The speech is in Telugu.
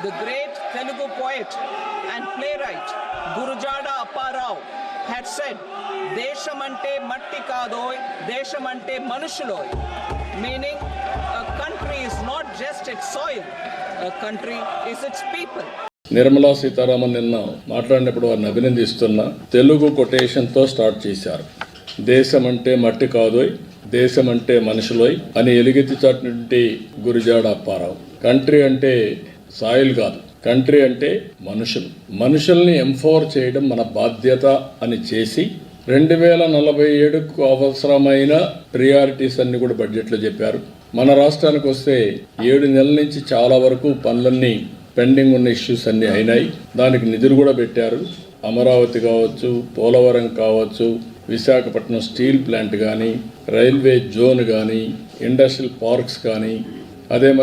The great Telugu poet and playwright Gurujada Apparao had said, Deshamante matti kadoy, Deshamante manushuloy, meaning a country is not just its soil, a country is its people. Nirmala Sitharaman నిన్న మాట్లాడినప్పుడు వారిని అభినందిస్తున్న తెలుగు కొటేషన్తో స్టార్ట్ చేశారు. దేశం అంటే మట్టి కాదోయ్, దేశం అంటే మనుషులోయ్ అని ఎలుగెత్తి చాటినటువంటి గురుజాడ అప్పారావు. కంట్రీ అంటే సాయిల్ కాదు, కంట్రీ అంటే మనుషులు. మనుషుల్ని ఎంపవర్ చేయడం మన బాధ్యత అని చేసి 2047కు అవసరమైన ప్రియారిటీస్ అన్ని కూడా బడ్జెట్లో చెప్పారు. మన రాష్ట్రానికి వస్తే 7 నెలల నుంచి చాలా వరకు పనులన్నీ పెండింగ్ ఉన్న ఇష్యూస్ అన్నీ అయినాయి. దానికి నిధులు కూడా పెట్టారు. అమరావతి కావచ్చు, పోలవరం కావచ్చు, విశాఖపట్నం స్టీల్ ప్లాంట్ కానీ, రైల్వే జోన్ కానీ, ఇండస్ట్రియల్ పార్క్స్ కానీ, అదే